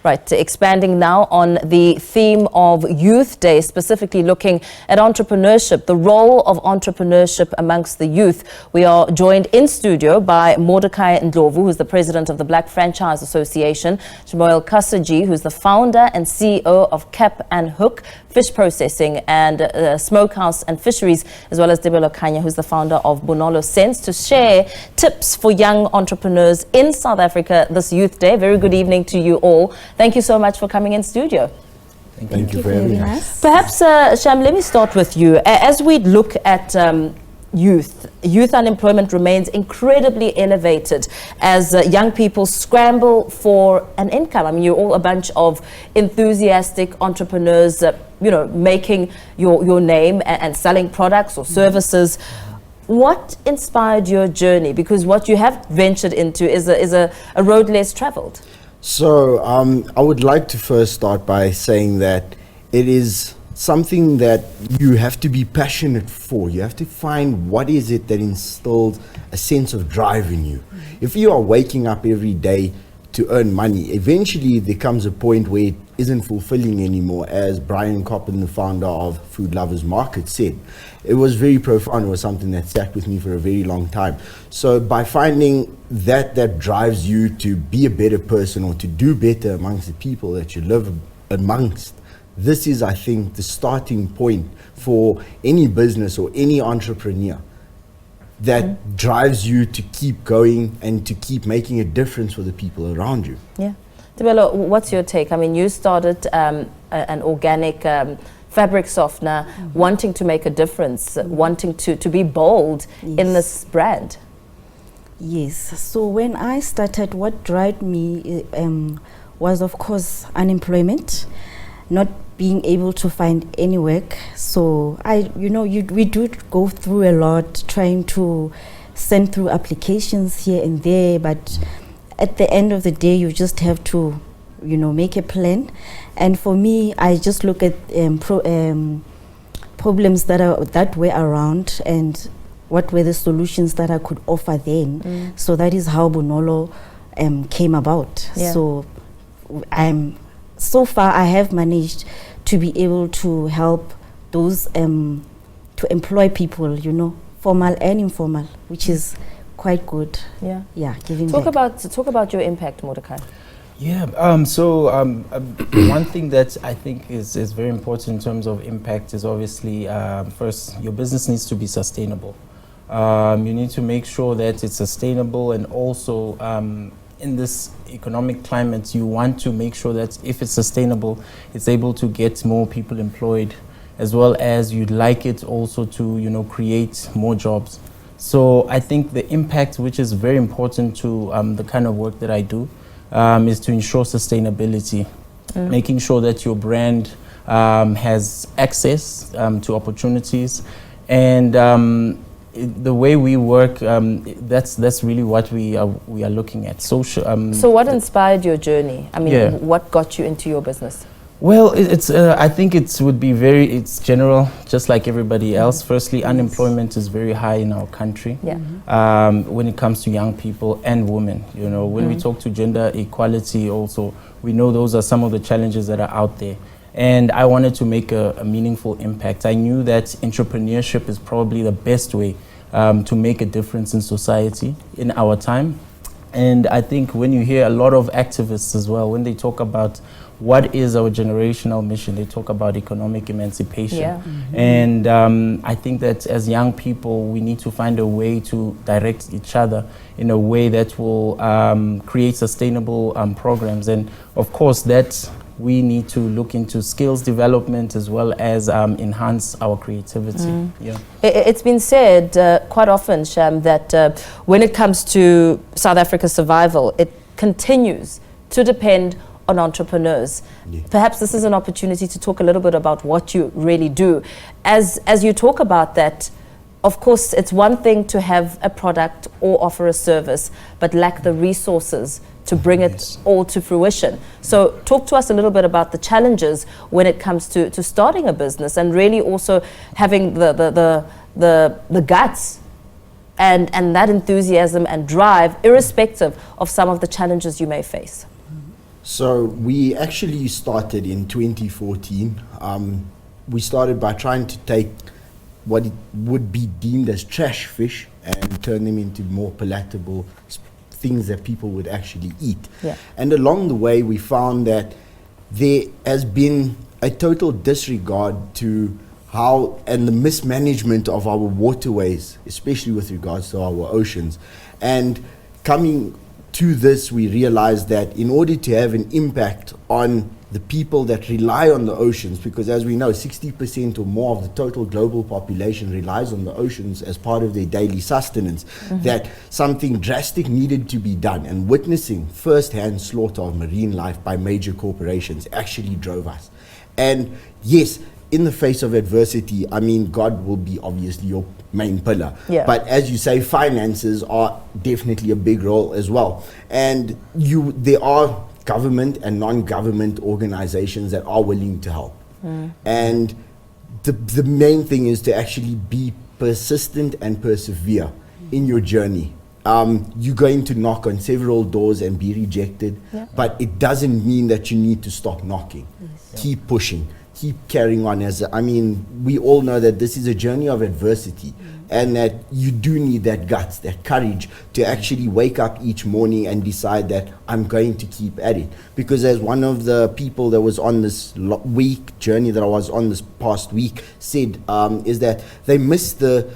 Right, expanding now on the theme of Youth Day, specifically looking at entrepreneurship, the role of entrepreneurship amongst the youth. We are joined in studio by Mordecai Ndlovu, who's the president of the Black Franchise Association, Shamoil Cassoojee, who's the founder and CEO of Cap and Hook Fish Processing and Smokehouse and Fisheries, as well as Tebello, Khanya, who's the founder of Bonolo Scents, to share tips for young entrepreneurs in South Africa this Youth Day. Very good evening to you all. Thank you so much for coming in studio. Thank you for having us. Perhaps, Sham, let me start with you. As we look at youth unemployment remains incredibly elevated as young people scramble for an income. I mean, you're all a bunch of enthusiastic entrepreneurs, making your name and selling products or services. What inspired your journey? Because what you have ventured into is a road less traveled. So I would like to first start by saying that it is something that you have to be passionate for. You have to find what is it that instills a sense of drive in you. If you are waking up every day to earn money, eventually there comes a point where it isn't fulfilling anymore. As Brian Coppin, the founder of Food Lovers Market, said, it was very profound. It was something that sat with me for a very long time. So by finding that drives you to be a better person or to do better amongst the people that you live amongst, this is, I think, the starting point for any business or any entrepreneur that drives you to keep going and to keep making a difference for the people around you. Yeah. Tebello, what's your take? I mean, you started an organic fabric softener, wanting to make a difference, wanting to be bold in this brand. Yes. So when I started, what drove me was, of course, unemployment, not being able to find any work. So we do go through a lot trying to send through applications here and there, but at the end of the day, you just have to, make a plan. And for me, I just look at problems that were around and what were the solutions that I could offer then. So that is how Bonolo came about. Yeah. So far, I have managed to be able to help those to employ people, formal and informal, which is quite good. Yeah, giving talk back. about your impact, Mordecai. Yeah. One thing that I think is very important in terms of impact is obviously first, your business needs to be sustainable. You need to make sure that it's sustainable, and also in this economic climate, you want to make sure that if it's sustainable, it's able to get more people employed, as well as you'd like it also to, create more jobs. So I think the impact, which is very important to the kind of work that I do, is to ensure sustainability, making sure that your brand has access to opportunities, and the way we work, that's really what we are looking at. Social. So what inspired your journey? I mean, what got you into your business? Well, I think it's general, just like everybody else. Firstly, unemployment is very high in our country. Yeah. When it comes to young people and women, when we talk to gender equality also, we know those are some of the challenges that are out there. And I wanted to make a meaningful impact. I knew that entrepreneurship is probably the best way to make a difference in society in our time. And I think when you hear a lot of activists as well, when they talk about what is our generational mission, they talk about economic emancipation. Yeah. And I think that as young people, we need to find a way to direct each other in a way that will create sustainable programs. And of course, that we need to look into skills development as well as enhance our creativity. Yeah. It's been said quite often, Sham, that when it comes to South Africa's survival, it continues to depend on entrepreneurs. Yeah. Perhaps this is an opportunity to talk a little bit about what you really do. As you talk about that, of course, it's one thing to have a product or offer a service, but lack the resources to bring it all to fruition. So talk to us a little bit about the challenges when it comes to starting a business, and really also having the guts and that enthusiasm and drive, irrespective of some of the challenges you may face. So we actually started in 2014. We started by trying to take what it would be deemed as trash fish and turn them into more palatable things that people would actually eat. Yeah. And along the way, we found that there has been a total disregard to how and the mismanagement of our waterways, especially with regards to our oceans. And coming to this, we realized that in order to have an impact on the people that rely on the oceans, because as we know, 60% or more of the total global population relies on the oceans as part of their daily sustenance, that something drastic needed to be done. And witnessing first-hand slaughter of marine life by major corporations actually drove us. And yes, in the face of adversity, I mean, God will be obviously your main pillar. Yeah. But as you say, finances are definitely a big role as well. And there are government and non-government organizations that are willing to help. And the main thing is to actually be persistent and persevere in your journey. You're going to knock on several doors and be rejected, but it doesn't mean that you need to stop knocking. Keep pushing, keep carrying on. We all know that this is a journey of adversity, and that you do need that guts, that courage to actually wake up each morning and decide that I'm going to keep at it. Because as one of the people that was on this week journey that I was on this past week said, is that they miss the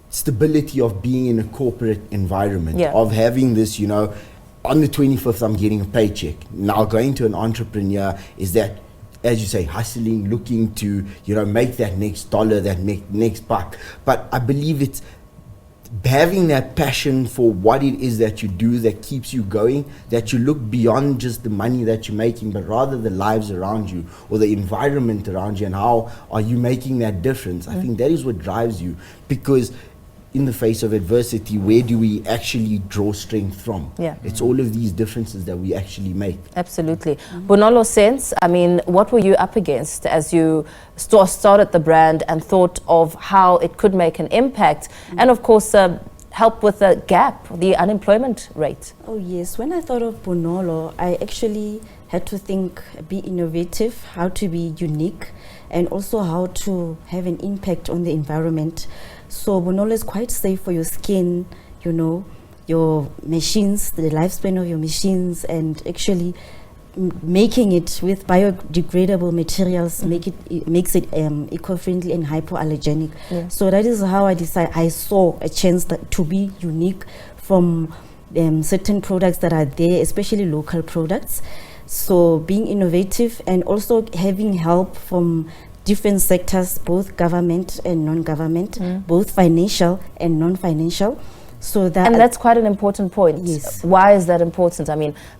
stability of being in a corporate environment, of having this, on the 25th I'm getting a paycheck. Now going to an entrepreneur is that, as you say, hustling, looking to, make that next dollar, that next buck. But I believe it's having that passion for what it is that you do that keeps you going, that you look beyond just the money that you're making, but rather the lives around you or the environment around you, and how are you making that difference. I think that is what drives you, because in the face of adversity, where do we actually draw strength from? It's all of these differences that we actually make. Absolutely. Bonolo Scents, what were you up against as you started the brand and thought of how it could make an impact and, of course, help with the gap, the unemployment rate? Oh yes, when I thought of Bonolo, I actually had to think, be innovative, how to be unique, and also how to have an impact on the environment. So Bonolo is quite safe for your skin, your machines, the lifespan of your machines, and actually making it with biodegradable materials makes it eco-friendly and hypoallergenic. So that is how I saw a chance to be unique from certain products that are there, especially local products. So being innovative and also having help from different sectors, both government and non-government, both financial and non-financial. So that, and that's quite an important point. Yes. Why is that important?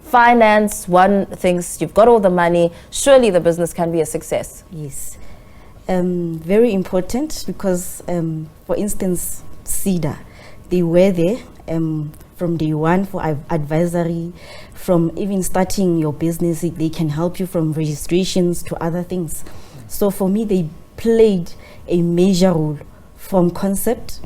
Finance, one thinks you've got all the money, surely the business can be a success. Yes. Very important because, for instance, CEDA, they were there from day one for advisory, from even starting your business. They can help you from registrations to other things. So for me, they played a major role from concept,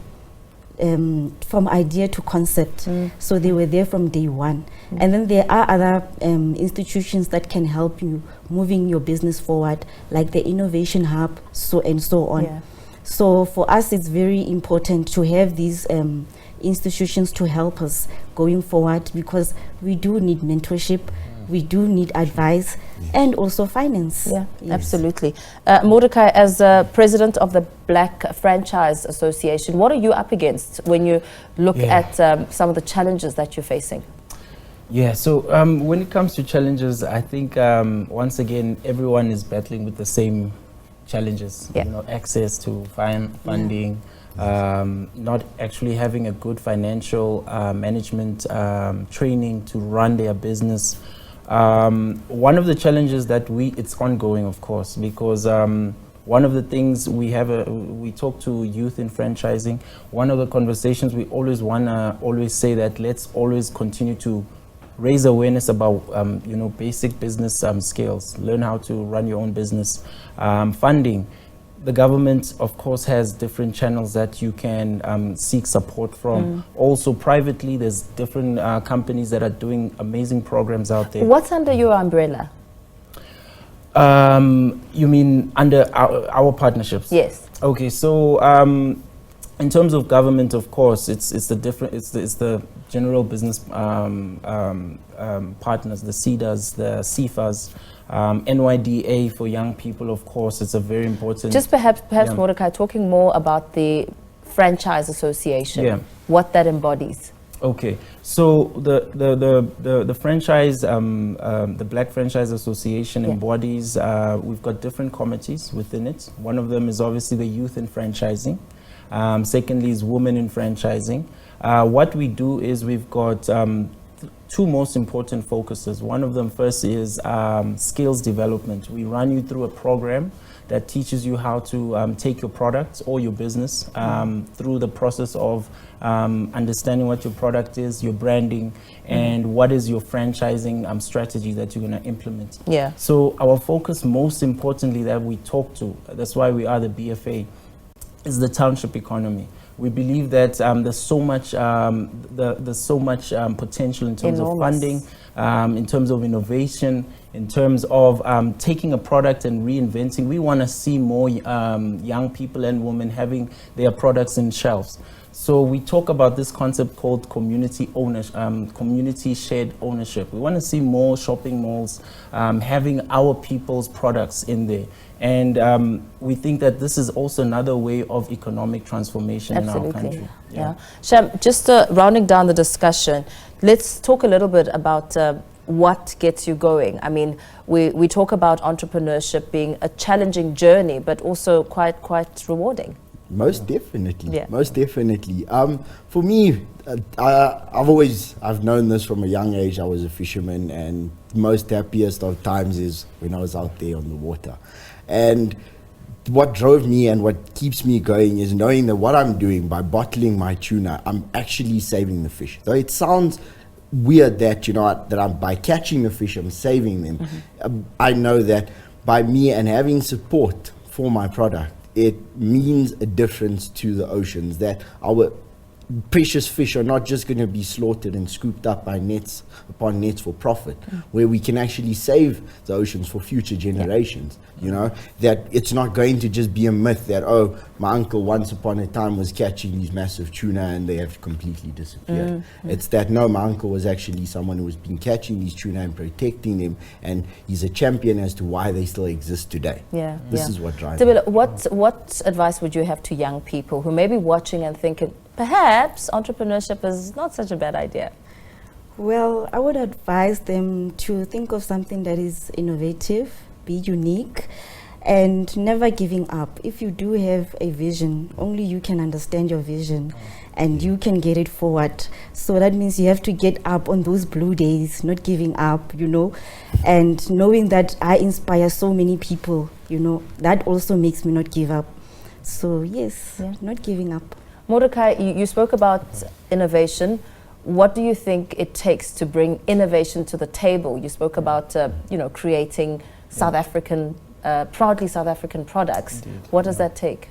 from idea to concept. So they were there from day one. And then there are other institutions that can help you moving your business forward, like the Innovation Hub, and so on. So for us, it's very important to have these institutions to help us going forward, because we do need mentorship, we do need advice, and also finance. Absolutely. Mordecai, as president of the Black Franchise Association, what are you up against when you look at some of the challenges that you're facing? So when it comes to challenges, I think once again everyone is battling with the same challenges. Access to funding, not actually having a good financial management training to run their business. One of the challenges that it's ongoing, of course, because one of the things we talk to youth in franchising. One of the conversations we always say that let's always continue to raise awareness about basic business skills. Learn how to run your own business. Funding. the government, of course, has different channels that you can seek support from. Also, privately, there's different companies that are doing amazing programs out there. What's under your umbrella? You mean under our partnerships? Yes. Okay, so in terms of government, of course, it's the general business partners, the CEDAs, the CFAs, NYDA for young people. Of course, it's a very important. Just perhaps Mordecai, talking more about the franchise association, what that embodies. Okay, so the franchise, the Black Franchise Association embodies. We've got different committees within it. One of them is obviously the youth in franchising. Secondly is women in franchising. What we do is we've got two most important focuses. One of them first is skills development. We run you through a program that teaches you how to take your product or your business through the process of understanding what your product is, your branding, and what is your franchising strategy that you're going to implement. Yeah. So our focus, most importantly, that we talk to, that's why we are the BFA, is the township economy. We believe that there's so much potential in terms of funding, in terms of innovation, in terms of taking a product and reinventing. We want to see more young people and women having their products in shelves. So we talk about this concept called community ownership, community shared ownership. We want to see more shopping malls having our people's products in there. And we think that this is also another way of economic transformation in our country. Yeah. Sham, just rounding down the discussion, let's talk a little bit about what gets you going. I mean, we talk about entrepreneurship being a challenging journey, but also quite rewarding. Most definitely, most definitely. For me, I've known this from a young age. I was a fisherman, and most happiest of times is when I was out there on the water. And what drove me and what keeps me going is knowing that what I'm doing by bottling my tuna, I'm actually saving the fish. Though it sounds weird that, you know, that I'm by catching the fish, I'm saving them. I know that by me and having support for my product, it means a difference to the oceans, that our precious fish are not just going to be slaughtered and scooped up by nets upon nets for profit, where we can actually save the oceans for future generations. You know, that it's not going to just be a myth that, oh, my uncle once upon a time was catching these massive tuna and they have completely disappeared. It's that, no, my uncle was actually someone who has been catching these tuna and protecting them, and he's a champion as to why they still exist today. This is what drives me. What advice would you have to young people who may be watching and thinking, perhaps entrepreneurship is not such a bad idea? Well, I would advise them to think of something that is innovative, be unique, and never giving up. If you do have a vision, only you can understand your vision and you can get it forward. So that means you have to get up on those blue days, not giving up, you know, and knowing that I inspire so many people, you know, that also makes me not give up. So yes, not giving up. Mordecai, you spoke about innovation. What do you think it takes to bring innovation to the table? You spoke about, you know, creating South African, proudly South African products. Indeed. What does that take?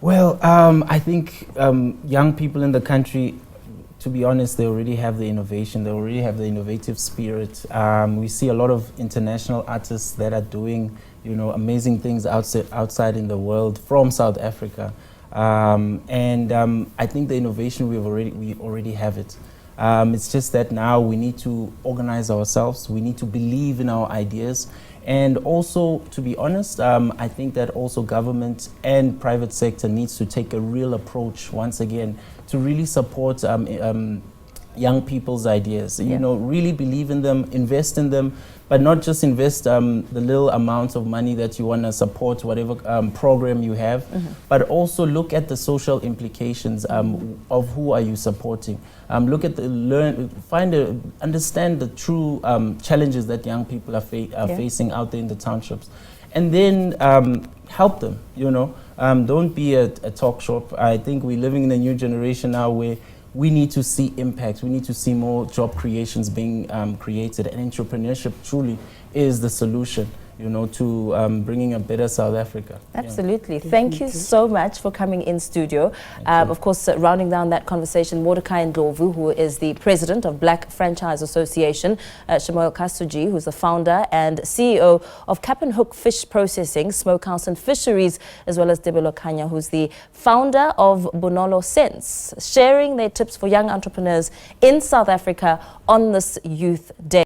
Well, I think young people in the country, to be honest, they already have the innovation. They already have the innovative spirit. We see a lot of international artists that are doing, you know, amazing things outside in the world from South Africa. I think the innovation we already have it. It's just that now we need to organize ourselves. We need to believe in our ideas. And also, to be honest, I think that also government and private sector needs to take a real approach once again to really support young people's ideas. You know, really believe in them, invest in them, but not just invest the little amounts of money that you want to support whatever program you have, but also look at the social implications of who are you supporting. Look at understand the true challenges that young people are facing out there in the townships, and then help them. You know, don't be a talk shop. I think we're living in a new generation now where we need to see impact. We need to see more job creations being created, and entrepreneurship truly is the solution. you know, to bringing a better South Africa. Absolutely. Thank you so much for coming in studio. Of course, rounding down that conversation, Mordecai Ndlovu, who is the president of Black Franchise Association, Shamoil Cassoojee, who's the founder and CEO of Cap and Hook Fish Processing, Smokehouse and Fisheries, as well as Tebello, Khanya, who's the founder of Bonolo Scents, sharing their tips for young entrepreneurs in South Africa on this Youth Day.